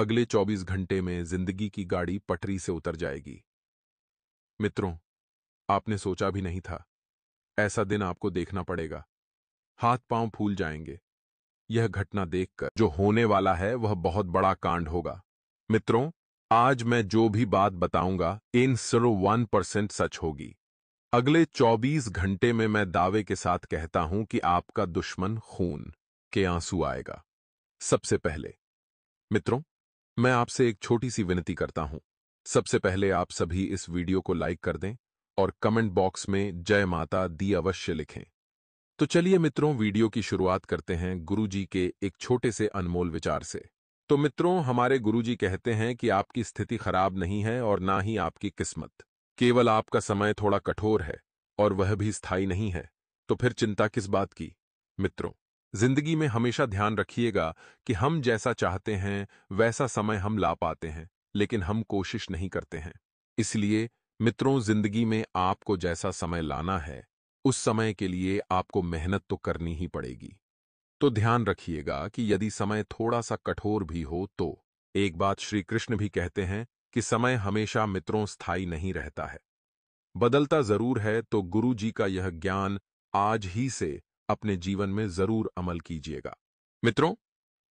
अगले 24 घंटे में जिंदगी की गाड़ी पटरी से उतर जाएगी। मित्रों, आपने सोचा भी नहीं था ऐसा दिन आपको देखना पड़ेगा। हाथ पांव फूल जाएंगे यह घटना देखकर। जो होने वाला है वह बहुत बड़ा कांड होगा। मित्रों, आज मैं जो भी बात बताऊंगा इन 1% सच होगी। अगले 24 घंटे में मैं दावे के साथ कहता हूं कि आपका दुश्मन खून के आंसू आएगा। सबसे पहले मित्रों, मैं आपसे एक छोटी सी विनती करता हूं। सबसे पहले आप सभी इस वीडियो को लाइक कर दें और कमेंट बॉक्स में जय माता दी अवश्य लिखें। तो चलिए मित्रों, वीडियो की शुरुआत करते हैं गुरुजी के एक छोटे से अनमोल विचार से। तो मित्रों, हमारे गुरुजी कहते हैं कि आपकी स्थिति खराब नहीं है और ना ही आपकी किस्मत। केवल आपका समय थोड़ा कठोर है और वह भी स्थायी नहीं है। तो फिर चिंता किस बात की। मित्रों, जिंदगी में हमेशा ध्यान रखिएगा कि हम जैसा चाहते हैं वैसा समय हम ला पाते हैं, लेकिन हम कोशिश नहीं करते हैं। इसलिए मित्रों, जिंदगी में आपको जैसा समय लाना है उस समय के लिए आपको मेहनत तो करनी ही पड़ेगी। तो ध्यान रखिएगा कि यदि समय थोड़ा सा कठोर भी हो तो एक बात श्री कृष्ण भी कहते हैं कि समय हमेशा मित्रों स्थायी नहीं रहता है, बदलता जरूर है। तो गुरु जी का यह ज्ञान आज ही से अपने जीवन में जरूर अमल कीजिएगा। मित्रों,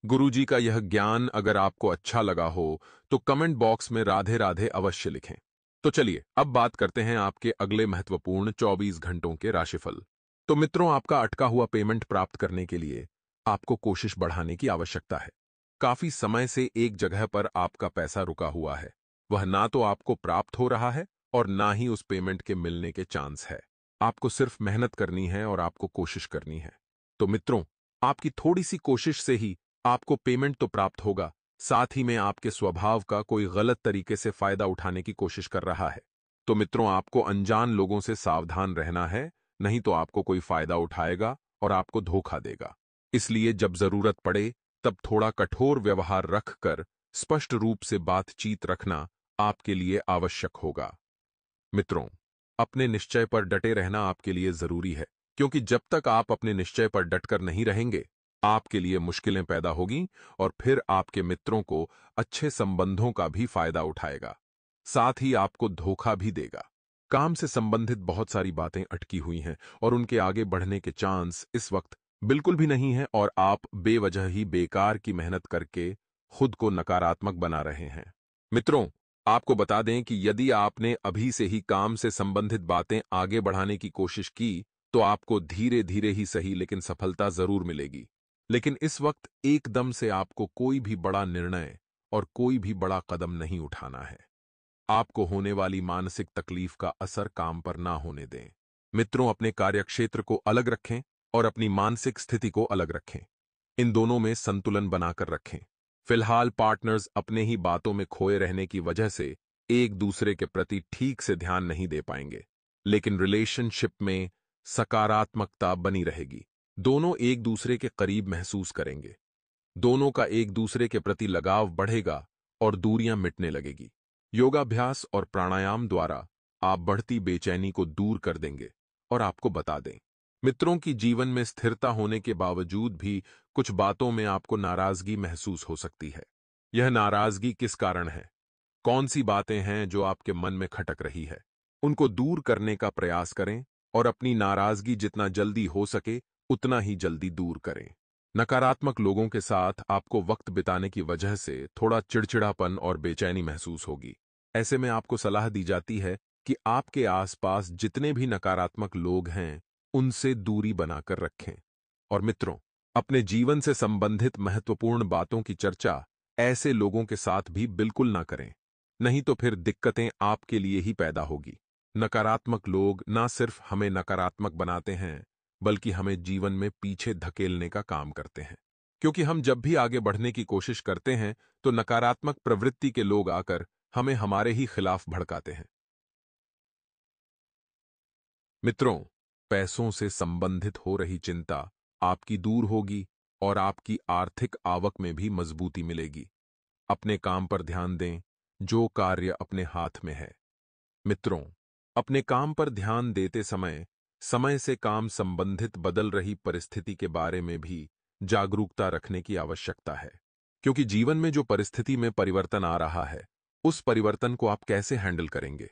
गुरु जी का यह ज्ञान अगर आपको अच्छा लगा हो तो कमेंट बॉक्स में राधे राधे अवश्य लिखें। तो चलिए अब बात करते हैं आपके अगले महत्वपूर्ण 24 घंटों के राशिफल। तो मित्रों, आपका अटका हुआ पेमेंट प्राप्त करने के लिए आपको कोशिश बढ़ाने की आवश्यकता है। काफी समय से एक जगह पर आपका पैसा रुका हुआ है, वह ना तो आपको प्राप्त हो रहा है और ना ही उस पेमेंट के मिलने के चांस है। आपको सिर्फ मेहनत करनी है और आपको कोशिश करनी है। तो मित्रों, आपकी थोड़ी सी कोशिश से ही आपको पेमेंट तो प्राप्त होगा, साथ ही में आपके स्वभाव का कोई गलत तरीके से फायदा उठाने की कोशिश कर रहा है। तो मित्रों, आपको अनजान लोगों से सावधान रहना है, नहीं तो आपको कोई फायदा उठाएगा और आपको धोखा देगा। इसलिए जब जरूरत पड़े तब थोड़ा कठोर व्यवहार रखकर स्पष्ट रूप से बातचीत रखना आपके लिए आवश्यक होगा। मित्रों, अपने निश्चय पर डटे रहना आपके लिए जरूरी है, क्योंकि जब तक आप अपने निश्चय पर डटकर नहीं रहेंगे आपके लिए मुश्किलें पैदा होगी और फिर आपके मित्रों को अच्छे संबंधों का भी फायदा उठाएगा, साथ ही आपको धोखा भी देगा। काम से संबंधित बहुत सारी बातें अटकी हुई हैं और उनके आगे बढ़ने के चांस इस वक्त बिल्कुल भी नहीं है और आप बेवजह ही बेकार की मेहनत करके खुद को नकारात्मक बना रहे हैं। मित्रों, आपको बता दें कि यदि आपने अभी से ही काम से संबंधित बातें आगे बढ़ाने की कोशिश की तो आपको धीरे धीरे ही सही लेकिन सफलता जरूर मिलेगी। लेकिन इस वक्त एकदम से आपको कोई भी बड़ा निर्णय और कोई भी बड़ा कदम नहीं उठाना है। आपको होने वाली मानसिक तकलीफ का असर काम पर ना होने दें। मित्रों, अपने कार्यक्षेत्र को अलग रखें और अपनी मानसिक स्थिति को अलग रखें। इन दोनों में संतुलन बनाकर रखें। फिलहाल पार्टनर्स अपने ही बातों में खोए रहने की वजह से एक दूसरे के प्रति ठीक से ध्यान नहीं दे पाएंगे, लेकिन रिलेशनशिप में सकारात्मकता बनी रहेगी। दोनों एक दूसरे के करीब महसूस करेंगे, दोनों का एक दूसरे के प्रति लगाव बढ़ेगा और दूरियां मिटने लगेगी। योगाभ्यास और प्राणायाम द्वारा आप बढ़ती बेचैनी को दूर कर देंगे। और आपको बता दें मित्रों की जीवन में स्थिरता होने के बावजूद भी कुछ बातों में आपको नाराजगी महसूस हो सकती है। यह नाराजगी किस कारण है, कौन सी बातें हैं जो आपके मन में खटक रही है, उनको दूर करने का प्रयास करें और अपनी नाराजगी जितना जल्दी हो सके उतना ही जल्दी दूर करें। नकारात्मक लोगों के साथ आपको वक्त बिताने की वजह से थोड़ा चिड़चिड़ापन और बेचैनी महसूस होगी। ऐसे में आपको सलाह दी जाती है कि आपके आसपास जितने भी नकारात्मक लोग हैं उनसे दूरी बनाकर रखें। और मित्रों, अपने जीवन से संबंधित महत्वपूर्ण बातों की चर्चा ऐसे लोगों के साथ भी बिल्कुल ना करें, नहीं तो फिर दिक्कतें आपके लिए ही पैदा होगी। नकारात्मक लोग ना सिर्फ हमें नकारात्मक बनाते हैं बल्कि हमें जीवन में पीछे धकेलने का काम करते हैं, क्योंकि हम जब भी आगे बढ़ने की कोशिश करते हैं तो नकारात्मक प्रवृत्ति के लोग आकर हमें हमारे ही खिलाफ भड़काते हैं। मित्रों, पैसों से संबंधित हो रही चिंता आपकी दूर होगी और आपकी आर्थिक आवक में भी मजबूती मिलेगी। अपने काम पर ध्यान दें, जो कार्य अपने हाथ में है। मित्रों, अपने काम पर ध्यान देते समय समय से काम संबंधित बदल रही परिस्थिति के बारे में भी जागरूकता रखने की आवश्यकता है। क्योंकि जीवन में जो परिस्थिति में परिवर्तन आ रहा है, उस परिवर्तन को आप कैसे हैंडल करेंगे,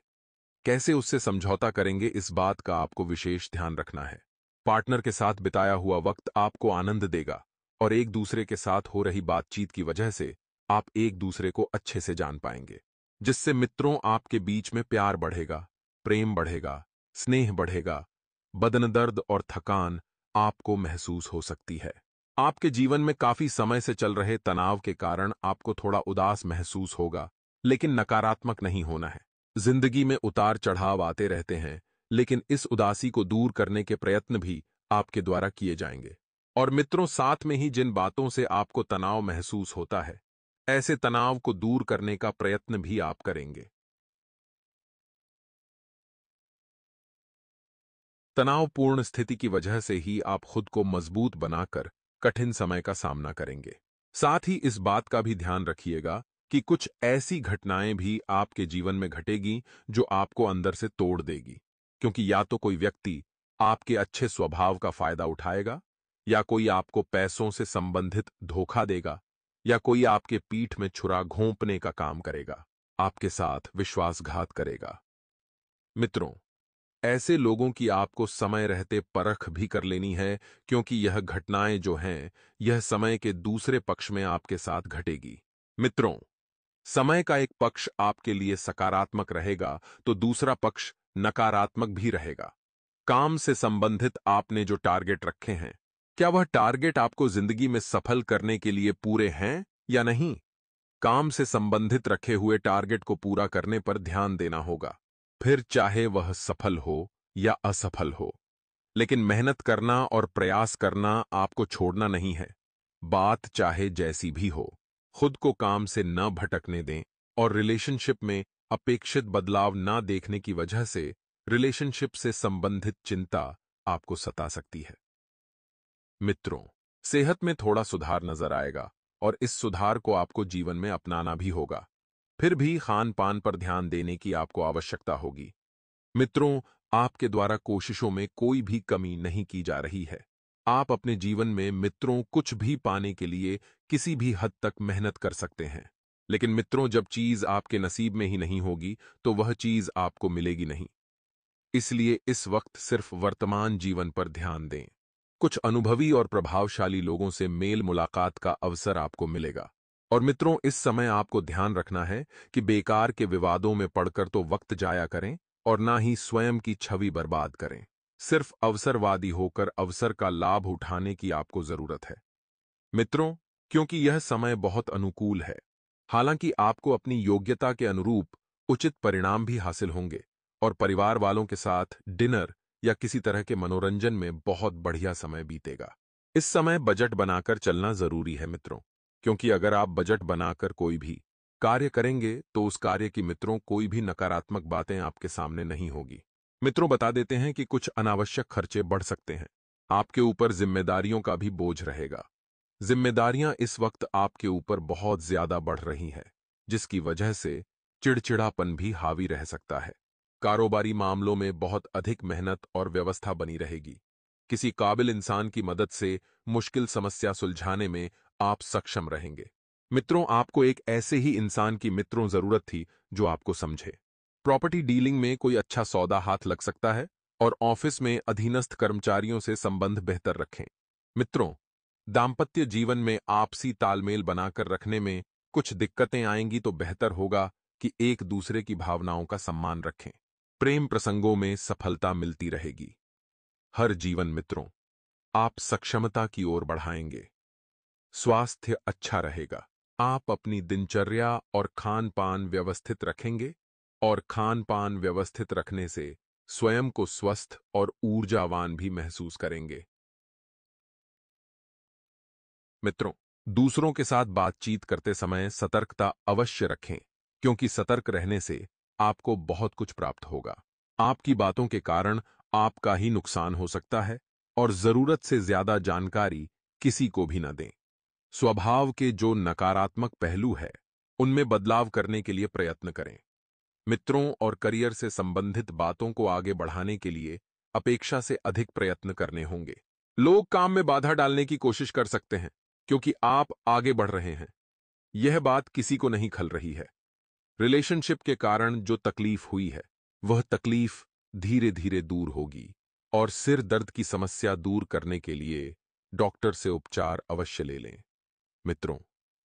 कैसे उससे समझौता करेंगे, इस बात का आपको विशेष ध्यान रखना है। पार्टनर के साथ बिताया हुआ वक्त आपको आनंद देगा और एक दूसरे के साथ हो रही बातचीत की वजह से आप एक दूसरे को अच्छे से जान पाएंगे, जिससे मित्रों आपके बीच में प्यार बढ़ेगा, प्रेम बढ़ेगा, स्नेह बढ़ेगा। बदन दर्द और थकान आपको महसूस हो सकती है। आपके जीवन में काफी समय से चल रहे तनाव के कारण आपको थोड़ा उदास महसूस होगा, लेकिन नकारात्मक नहीं होना है। जिंदगी में उतार चढ़ाव आते रहते हैं, लेकिन इस उदासी को दूर करने के प्रयत्न भी आपके द्वारा किए जाएंगे। और मित्रों, साथ में ही जिन बातों से आपको तनाव महसूस होता है, ऐसे तनाव को दूर करने का प्रयत्न भी आप करेंगे। तनावपूर्ण स्थिति की वजह से ही आप खुद को मजबूत बनाकर कठिन समय का सामना करेंगे। साथ ही इस बात का भी ध्यान रखिएगा कि कुछ ऐसी घटनाएं भी आपके जीवन में घटेगी जो आपको अंदर से तोड़ देगी, क्योंकि या तो कोई व्यक्ति आपके अच्छे स्वभाव का फायदा उठाएगा, या कोई आपको पैसों से संबंधित धोखा देगा, या कोई आपके पीठ में छुरा घोंपने का काम करेगा, आपके साथ विश्वासघात करेगा। मित्रों, ऐसे लोगों की आपको समय रहते परख भी कर लेनी है, क्योंकि यह घटनाएं जो हैं, यह समय के दूसरे पक्ष में आपके साथ घटेगी। मित्रों, समय का एक पक्ष आपके लिए सकारात्मक रहेगा तो दूसरा पक्ष नकारात्मक भी रहेगा। काम से संबंधित आपने जो टारगेट रखे हैं, क्या वह टारगेट आपको जिंदगी में सफल करने के लिए पूरे हैं या नहीं? काम से संबंधित रखे हुए टारगेट को पूरा करने पर ध्यान देना होगा, फिर चाहे वह सफल हो या असफल हो। लेकिन मेहनत करना और प्रयास करना आपको छोड़ना नहीं है, बात चाहे जैसी भी हो। खुद को काम से न भटकने दें और रिलेशनशिप में अपेक्षित बदलाव न देखने की वजह से रिलेशनशिप से संबंधित चिंता आपको सता सकती है। मित्रों, सेहत में थोड़ा सुधार नजर आएगा और इस सुधार को आपको जीवन में अपनाना भी होगा। फिर भी खान पान पर ध्यान देने की आपको आवश्यकता होगी। मित्रों, आपके द्वारा कोशिशों में कोई भी कमी नहीं की जा रही है। आप अपने जीवन में मित्रों कुछ भी पाने के लिए किसी भी हद तक मेहनत कर सकते हैं, लेकिन मित्रों, जब चीज आपके नसीब में ही नहीं होगी तो वह चीज आपको मिलेगी नहीं। इसलिए इस वक्त सिर्फ वर्तमान जीवन पर ध्यान दें। कुछ अनुभवी और प्रभावशाली लोगों से मेल मुलाकात का अवसर आपको मिलेगा। और मित्रों, इस समय आपको ध्यान रखना है कि बेकार के विवादों में पड़कर तो वक्त जाया करें और ना ही स्वयं की छवि बर्बाद करें। सिर्फ अवसरवादी होकर अवसर का लाभ उठाने की आपको जरूरत है। मित्रों, क्योंकि यह समय बहुत अनुकूल है, हालांकि आपको अपनी योग्यता के अनुरूप उचित परिणाम भी हासिल होंगे और परिवार वालों के साथ डिनर या किसी तरह के मनोरंजन में बहुत बढ़िया समय बीतेगा। इस समय बजट बनाकर चलना जरूरी है मित्रों, क्योंकि अगर आप बजट बनाकर कोई भी कार्य करेंगे तो उस कार्य की मित्रों कोई भी नकारात्मक बातें आपके सामने नहीं होगी। मित्रों, बता देते हैं कि कुछ अनावश्यक खर्चे बढ़ सकते हैं। आपके ऊपर जिम्मेदारियों का भी बोझ रहेगा। जिम्मेदारियां इस वक्त आपके ऊपर बहुत ज्यादा बढ़ रही हैं, जिसकी वजह से चिड़चिड़ापन भी हावी रह सकता है। कारोबारी मामलों में बहुत अधिक मेहनत और व्यवस्था बनी रहेगी। किसी काबिल इंसान की मदद से मुश्किल समस्या सुलझाने में आप सक्षम रहेंगे। मित्रों, आपको एक ऐसे ही इंसान की मित्रों जरूरत थी जो आपको समझे। प्रॉपर्टी डीलिंग में कोई अच्छा सौदा हाथ लग सकता है और ऑफिस में अधीनस्थ कर्मचारियों से संबंध बेहतर रखें। मित्रों, दाम्पत्य जीवन में आपसी तालमेल बनाकर रखने में कुछ दिक्कतें आएंगी तो बेहतर होगा कि एक दूसरे की भावनाओं का सम्मान रखें। प्रेम प्रसंगों में सफलता मिलती रहेगी। हर जीवन मित्रों, आप सक्षमता की ओर बढ़ाएंगे। स्वास्थ्य अच्छा रहेगा। आप अपनी दिनचर्या और खान पान व्यवस्थित रखेंगे और खान पान व्यवस्थित रखने से स्वयं को स्वस्थ और ऊर्जावान भी महसूस करेंगे। मित्रों, दूसरों के साथ बातचीत करते समय सतर्कता अवश्य रखें, क्योंकि सतर्क रहने से आपको बहुत कुछ प्राप्त होगा। आपकी बातों के कारण आपका ही नुकसान हो सकता है और जरूरत से ज्यादा जानकारी किसी को भी न दें। स्वभाव के जो नकारात्मक पहलू है, उनमें बदलाव करने के लिए प्रयत्न करें। मित्रों और करियर से संबंधित बातों को आगे बढ़ाने के लिए अपेक्षा से अधिक प्रयत्न करने होंगे। लोग काम में बाधा डालने की कोशिश कर सकते हैं, क्योंकि आप आगे बढ़ रहे हैं। यह बात किसी को नहीं खल रही है। रिलेशनशिप के कारण जो तकलीफ हुई है, वह तकलीफ धीरे धीरे दूर होगी और सिर दर्द की समस्या दूर करने के लिए डॉक्टर से उपचार अवश्य ले लें। मित्रों,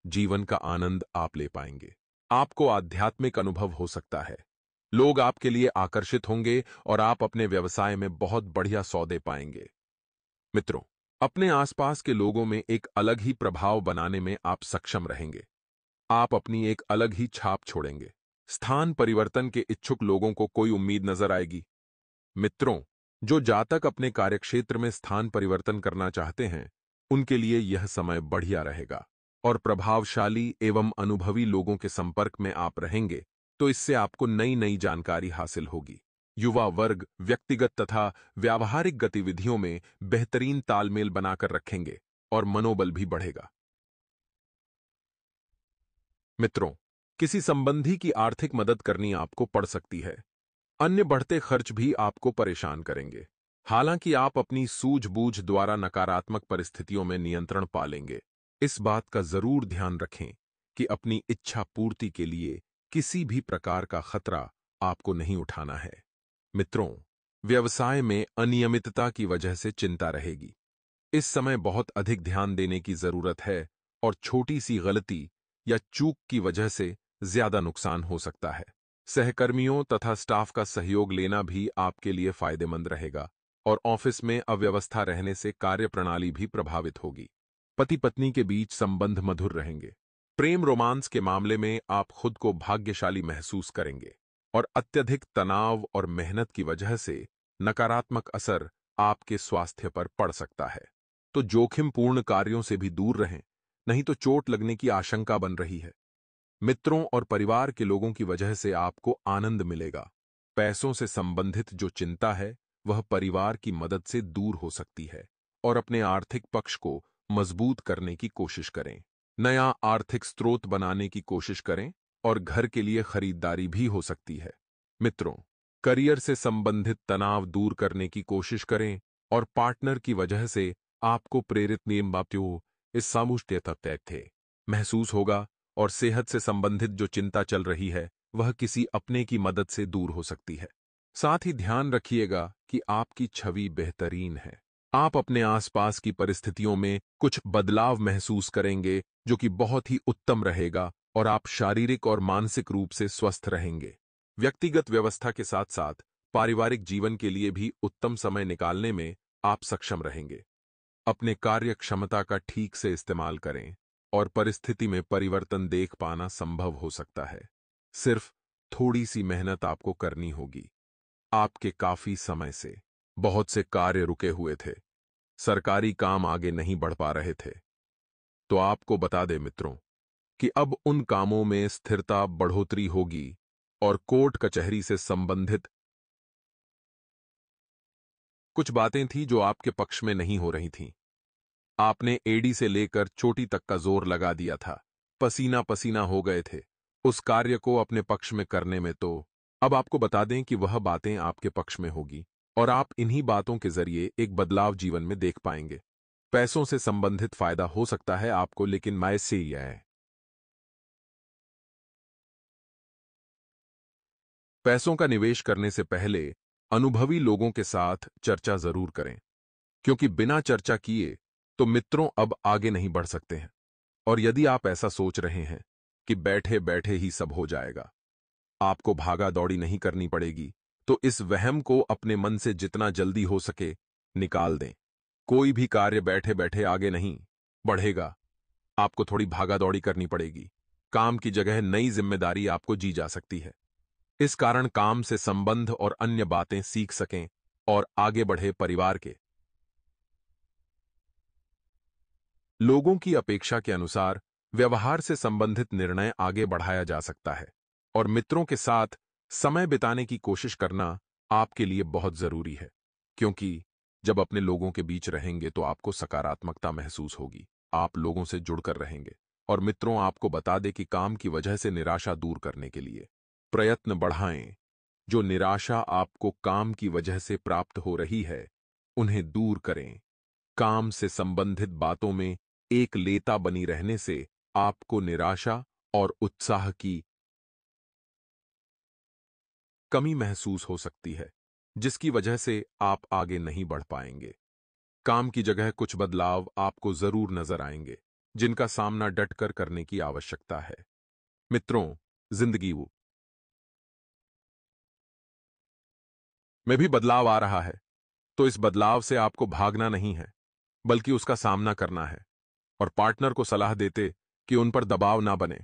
जीवन का आनंद आप ले पाएंगे। आपको आध्यात्मिक अनुभव हो सकता है। लोग आपके लिए आकर्षित होंगे और आप अपने व्यवसाय में बहुत बढ़िया सौदे पाएंगे। मित्रों, अपने आसपास के लोगों में एक अलग ही प्रभाव बनाने में आप सक्षम रहेंगे। आप अपनी एक अलग ही छाप छोड़ेंगे। स्थान परिवर्तन के इच्छुक लोगों को कोई उम्मीद नजर आएगी। मित्रों, जो जातक अपने कार्यक्षेत्र में स्थान परिवर्तन करना चाहते हैं, उनके लिए यह समय बढ़िया रहेगा और प्रभावशाली एवं अनुभवी लोगों के संपर्क में आप रहेंगे, तो इससे आपको नई नई जानकारी हासिल होगी। युवा वर्ग व्यक्तिगत तथा व्यावहारिक गतिविधियों में बेहतरीन तालमेल बनाकर रखेंगे और मनोबल भी बढ़ेगा। मित्रों, किसी संबंधी की आर्थिक मदद करनी आपको पड़ सकती है। अन्य बढ़ते खर्च भी आपको परेशान करेंगे। हालांकि आप अपनी सूझबूझ द्वारा नकारात्मक परिस्थितियों में नियंत्रण पा लेंगे। इस बात का जरूर ध्यान रखें कि अपनी इच्छा पूर्ति के लिए किसी भी प्रकार का खतरा आपको नहीं उठाना है। मित्रों, व्यवसाय में अनियमितता की वजह से चिंता रहेगी। इस समय बहुत अधिक ध्यान देने की जरूरत है और छोटी सी गलती या चूक की वजह से ज्यादा नुकसान हो सकता है। सहकर्मियों तथा स्टाफ का सहयोग लेना भी आपके लिए फायदेमंद रहेगा और ऑफिस में अव्यवस्था रहने से कार्यप्रणाली भी प्रभावित होगी। पति पत्नी के बीच संबंध मधुर रहेंगे। प्रेम रोमांस के मामले में आप खुद को भाग्यशाली महसूस करेंगे और अत्यधिक तनाव और मेहनत की वजह से नकारात्मक असर आपके स्वास्थ्य पर पड़ सकता है। तो जोखिमपूर्ण कार्यों से भी दूर रहें, नहीं तो चोट लगने की आशंका बन रही है। मित्रों और परिवार के लोगों की वजह से आपको आनंद मिलेगा। पैसों से संबंधित जो चिंता है, वह परिवार की मदद से दूर हो सकती है और अपने आर्थिक पक्ष को मजबूत करने की कोशिश करें। नया आर्थिक स्रोत बनाने की कोशिश करें और घर के लिए खरीदारी भी हो सकती है। मित्रों, करियर से संबंधित तनाव दूर करने की कोशिश करें और पार्टनर की वजह से आपको प्रेरित नियम इस सामुष्ट थे महसूस होगा और सेहत से संबंधित जो चिंता चल रही है, वह किसी अपने की मदद से दूर हो सकती है। साथ ही ध्यान रखिएगा कि आपकी छवि बेहतरीन है। आप अपने आसपास की परिस्थितियों में कुछ बदलाव महसूस करेंगे जो कि बहुत ही उत्तम रहेगा और आप शारीरिक और मानसिक रूप से स्वस्थ रहेंगे। व्यक्तिगत व्यवस्था के साथ साथ पारिवारिक जीवन के लिए भी उत्तम समय निकालने में आप सक्षम रहेंगे। अपने कार्य क्षमता का ठीक से इस्तेमाल करें और परिस्थिति में परिवर्तन देख पाना संभव हो सकता है। सिर्फ थोड़ी सी मेहनत आपको करनी होगी। आपके काफी समय से बहुत से कार्य रुके हुए थे, सरकारी काम आगे नहीं बढ़ पा रहे थे। तो आपको बता दें मित्रों कि अब उन कामों में स्थिरता बढ़ोतरी होगी और कोर्ट कचहरी से संबंधित कुछ बातें थी जो आपके पक्ष में नहीं हो रही थीं। आपने एडी से लेकर चोटी तक का जोर लगा दिया था, पसीना पसीना हो गए थे उस कार्य को अपने पक्ष में करने में। तो अब आपको बता दें कि वह बातें आपके पक्ष में होगी और आप इन्हीं बातों के जरिए एक बदलाव जीवन में देख पाएंगे। पैसों से संबंधित फायदा हो सकता है आपको, लेकिन मैं से ही है। पैसों का निवेश करने से पहले अनुभवी लोगों के साथ चर्चा जरूर करें, क्योंकि बिना चर्चा किए तो मित्रों अब आगे नहीं बढ़ सकते हैं। और यदि आप ऐसा सोच रहे हैं कि बैठे बैठे ही सब हो जाएगा, आपको भागा दौड़ी नहीं करनी पड़ेगी, तो इस वहम को अपने मन से जितना जल्दी हो सके निकाल दें। कोई भी कार्य बैठे बैठे आगे नहीं बढ़ेगा। आपको थोड़ी भागा दौड़ी करनी पड़ेगी। काम की जगह नई जिम्मेदारी आपको जी जा सकती है। इस कारण काम से संबंध और अन्य बातें सीख सकें और आगे बढ़े। परिवार के लोगों की अपेक्षा के अनुसार व्यवहार से संबंधित निर्णय आगे बढ़ाया जा सकता है और मित्रों के साथ समय बिताने की कोशिश करना आपके लिए बहुत जरूरी है, क्योंकि जब अपने लोगों के बीच रहेंगे तो आपको सकारात्मकता महसूस होगी। आप लोगों से जुड़कर रहेंगे और मित्रों, आपको बता दें कि काम की वजह से निराशा दूर करने के लिए प्रयत्न बढ़ाएं। जो निराशा आपको काम की वजह से प्राप्त हो रही है, उन्हें दूर करें। काम से संबंधित बातों में एक लेता बनी रहने से आपको निराशा और उत्साह की कमी महसूस हो सकती है, जिसकी वजह से आप आगे नहीं बढ़ पाएंगे। काम की जगह कुछ बदलाव आपको जरूर नजर आएंगे, जिनका सामना डटकर करने की आवश्यकता है। मित्रों, जिंदगी में भी बदलाव आ रहा है, तो इस बदलाव से आपको भागना नहीं है, बल्कि उसका सामना करना है। और पार्टनर को सलाह देते कि उन पर दबाव ना बने,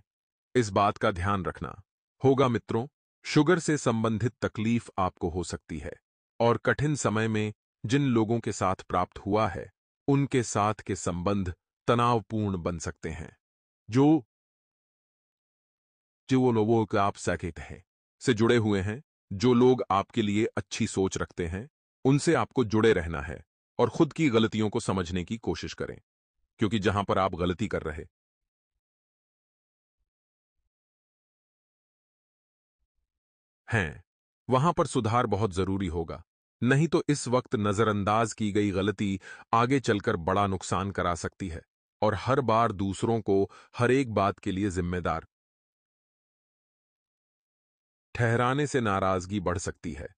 इस बात का ध्यान रखना होगा। मित्रों, शुगर से संबंधित तकलीफ आपको हो सकती है, और कठिन समय में जिन लोगों के साथ प्राप्त हुआ है, उनके साथ के संबंध तनावपूर्ण बन सकते हैं। जो जो वो लोगों के आप सैकेट हैं से जुड़े हुए हैं, जो लोग आपके लिए अच्छी सोच रखते हैं, उनसे आपको जुड़े रहना है और खुद की गलतियों को समझने की कोशिश करें, क्योंकि जहां पर आप गलती कर रहे हैं, वहां पर सुधार बहुत जरूरी होगा। नहीं तो इस वक्त नजरअंदाज की गई गलती आगे चलकर बड़ा नुकसान करा सकती है, और हर बार दूसरों को हर एक बात के लिए जिम्मेदार ठहराने से नाराजगी बढ़ सकती है।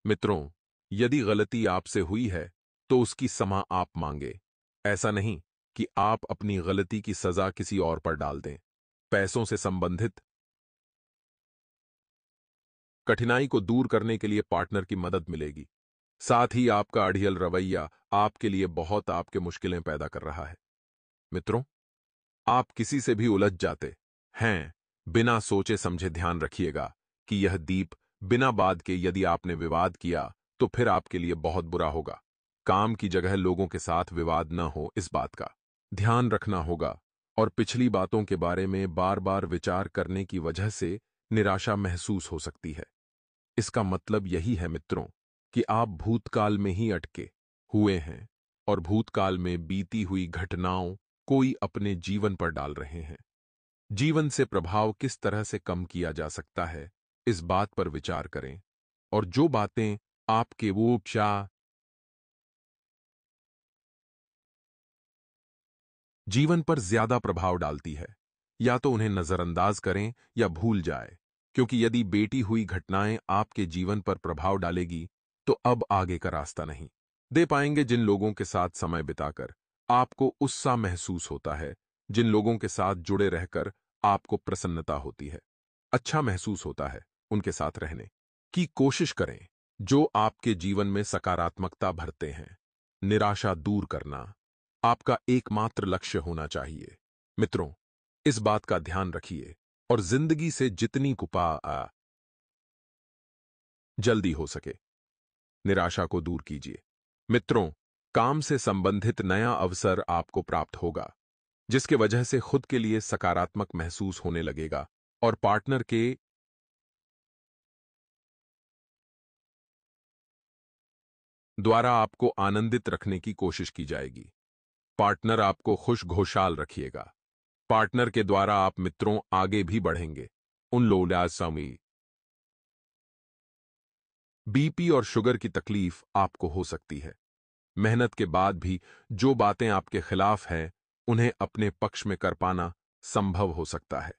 मित्रों, यदि गलती आपसे हुई है, तो उसकी क्षमा आप मांगे। ऐसा नहीं कि आप अपनी गलती की सजा किसी और पर डाल दें। पैसों से संबंधित कठिनाई को दूर करने के लिए पार्टनर की मदद मिलेगी। साथ ही आपका अड़ियल रवैया आपके लिए बहुत आपके मुश्किलें पैदा कर रहा है। मित्रों, आप किसी से भी उलझ जाते हैं, बिना सोचे समझे ध्यान रखिएगा कि यह दीप बिना बात के यदि आपने विवाद किया, तो फिर आपके लिए बहुत बुरा होगा। काम की जगह लोगों के साथ विवाद न हो, इस बात का ध्यान रखना होगा। और पिछली बातों के बारे में बार बार विचार करने की वजह से निराशा महसूस हो सकती है। इसका मतलब यही है मित्रों, कि आप भूतकाल में ही अटके हुए हैं, और भूतकाल में बीती हुई घटनाओं कोई अपने जीवन पर डाल रहे हैं। जीवन से प्रभाव किस तरह से कम किया जा सकता है, इस बात पर विचार करें। और जो बातें आपके वो जीवन पर ज्यादा प्रभाव डालती है, या तो उन्हें नजरअंदाज करें या भूल जाए, क्योंकि यदि बेटी हुई घटनाएं आपके जीवन पर प्रभाव डालेगी, तो अब आगे का रास्ता नहीं दे पाएंगे। जिन लोगों के साथ समय बिताकर आपको उत्साह महसूस होता है, जिन लोगों के साथ जुड़े रहकर आपको प्रसन्नता होती है, अच्छा महसूस होता है, उनके साथ रहने की कोशिश करें, जो आपके जीवन में सकारात्मकता भरते हैं। निराशा दूर करना आपका एकमात्र लक्ष्य होना चाहिए। मित्रों, इस बात का ध्यान रखिए, और जिंदगी से जितनी जल्दी हो सके निराशा को दूर कीजिए। मित्रों, काम से संबंधित नया अवसर आपको प्राप्त होगा, जिसके वजह से खुद के लिए सकारात्मक महसूस होने लगेगा, और पार्टनर के द्वारा आपको आनंदित रखने की कोशिश की जाएगी। पार्टनर आपको खुश घोषाल रखिएगा। पार्टनर के द्वारा आप मित्रों आगे भी बढ़ेंगे। उन लोलासमी बीपी और शुगर की तकलीफ आपको हो सकती है। मेहनत के बाद भी जो बातें आपके खिलाफ हैं, उन्हें अपने पक्ष में कर पाना संभव हो सकता है।